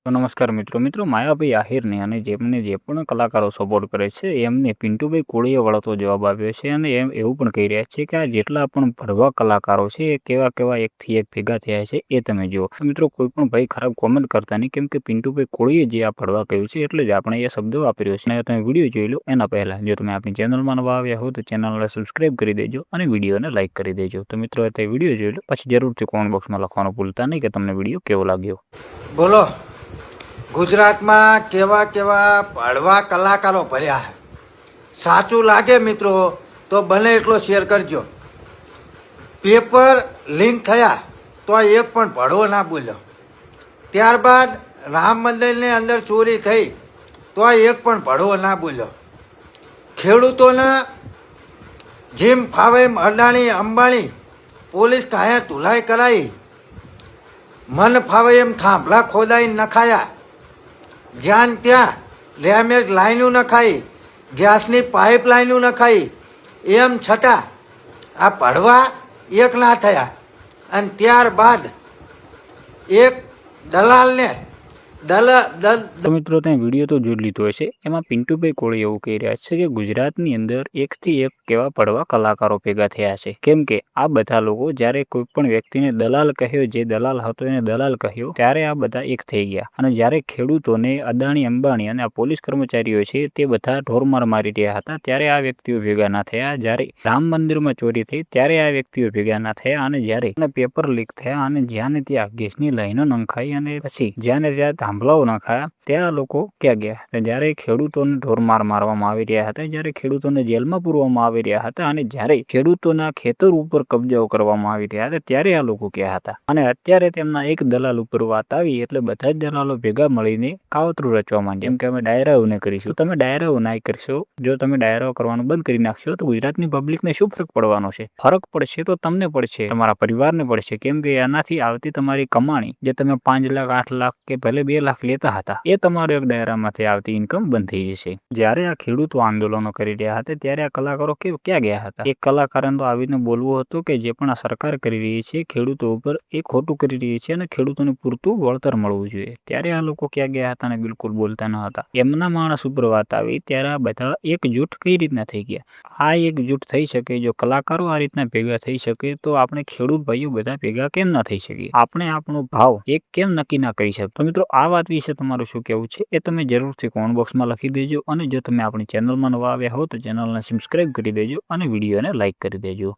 તો નમસ્કાર મિત્રો માયાભાઈ આહિરને અને જેમને જે પણ કલાકારો સપોર્ટ કરે છે એમને પિન્ટુભાઈ કોળીએ વળતો જવાબ આપ્યો છે અને એવું પણ કહી રહ્યા છે કે આ જેટલા પણ ભરવા કલાકારો છે એ કેવા એકથી એક ભેગા થયા છે એ તમે જુઓ. મિત્રો કોઈ પણ ભાઈ ખરાબ કોમેન્ટ કરતા નહીં, કેમ કે પિન્ટુભાઈ કોળીએ જે આ ભરવા કહ્યું છે એટલે જ આપણે એ શબ્દો વાપર્યો છે. અને તમે વિડીયો જોઈ લો એના પહેલા જો તમે આપણી ચેનલમાં નવા આવ્યા હો તો ચેનલને સબસ્ક્રાઇબ કરી દેજો અને વિડીયોને લાઇક કરી દેજો. તો મિત્રો તે વિડીયો જોઈ લો, પછી જરૂરથી કોમેન્ટ બોક્સમાં લખવાનું ભૂલતા નહીં કે તમને વિડીયો કેવો લાગ્યો. બોલો, ગુજરાતમાં કેવા ભળવા કલાકારો ભર્યા છે. સાચું લાગે મિત્રો તો બને એટલો શેર કરજો. પેપર લિંક થયા તો એક પણ ભળવો ના બોલ્યો. ત્યારબાદ રામ મંદિરની અંદર ચોરી થઈ તો એક પણ ભળવો ના બોલ્યો. ખેડૂતોને જેમ ફાવે એમ અડાણી અંબાણી પોલીસ કાંયા ધુલાઈ કરાવી, મન ફાવે એમ થાંભલા ખોદાઈ નખાયા, જ્યાં ત્યાં રેમેજ લાઈનો નખાઈ, ગેસની પાઇપ લાઈનો નખાઈ, એમ છતાં આ ભળવા એક ના થયા. અને ત્યારબાદ એક દલાલને તો મિત્રો ત્યાં વિડીયો તો જોઈ લીધો હશે. એમાં પિન્ટુભાઈ કોળી એવું કહી રહ્યા છે કે ગુજરાતની અંદર એકથી એક કેવા પડવા કલાકારો ભેગા થયા છે. કેમ કે આ બધા લોકો જ્યારે કોઈ પણ વ્યક્તિને દલાલ કહ્યો, જે દલાલ હતો એને દલાલ કહ્યો, ત્યારે આ બધા એક થઈ ગયા. અને જ્યારે ખેડૂતોને અદાણી અંબાણી અને આ પોલીસ કર્મચારીઓ છે તે બધા ઢોરમાર મારી રહ્યા હતા, ત્યારે આ વ્યક્તિઓ ભેગા ના થયા. જ્યારે રામ મંદિરમાં ચોરી થઈ ત્યારે આ વ્યક્તિઓ ભેગા ના થયા. અને જ્યારે પેપર લીક થયા અને જ્યાં ત્યાં ગેસની લાઈનો નંખાઈ અને પછી જ્યાં ત્યાં થાંભલાઓ નખાયા, ત્યાં લોકો ક્યાં ગયા? જ્યારે ખેડૂતોને ઢોરમાર મારવામાં આવી રહ્યા હતા, જ્યારે ખેડૂતોને જેલમાં પૂરવામાં આવી રહ્યા હતા અને જ્યારે ખેડૂતોના ખેતર ઉપર કબજાઓ કરવામાં આવી રહ્યા હતા, ત્યારે આ લોકો ક્યાં હતા? અને અત્યારે તેમના એક દલાલ ઉપર વાત આવી એટલે બધા જ દલાલો ભેગા મળીને કાવતરું રચવા માંડ્યા. એમ કે અમે ડાયરાઓને કરીશું. તમે ડાયરાઓ ના કરશો, જો તમે ડાયરાઓ કરવાનું બંધ કરી નાખશો તો ગુજરાતની પબ્લિકને શું ફરક પડવાનો છે? ફરક પડશે તો તમને પડશે, તમારા પરિવારને પડશે. કેમ કે એનાથી આવતી તમારી કમાણી, જે તમે 5 લાખ 8 લાખ કે ભલે 2 લાખ લેતા હતા, એ તમારો એક ડાયરામાંથી આવતી ઇન્કમ બંધ થઈ જશે. જ્યારે આ ખેડૂતો આંદોલનો કરી રહ્યા હતા ત્યારે આ કલાકારો ક્યાં ગયા હતા? એક કલાકારને તો આવીને બોલવું હતું કે જે પણ આ સરકાર કરી રહી છે ખેડૂતો ઉપર એ ખોટું કરી રહી છે અને ખેડૂતોને પૂરતું વળતર મળવું જોઈએ. ત્યારે આ લોકો ક્યાં ગયા હતા અને બિલકુલ બોલતા ન હતા. એમના માણસ ઉપર વાત આવી ત્યારે આ બધા એકજૂટ કઈ રીતના થઈ ગયા? આ એકજૂટ થઈ શકે જો કલાકારો આ રીતના ભેગા થઈ શકે, તો આપણે ખેડૂત ભાઈઓ બધા ભેગા કેમ ના થઈ શકીએ? આપણે આપણો ભાવ એક કેમ નક્કી ના કરી શકીએ? તો મિત્રો આ વાત વિશે તમારું શું કહેવું છે એ તમે જરૂરથી કોમેન્ટ બોક્સમાં લખી દેજો. અને જો તમે આપણી ચેનલમાં નવા આવ્યા હો તો ચેનલને સબસ્ક્રાઇબ કરી દેજો અને વિડીયોને લાઇક કરી દેજો.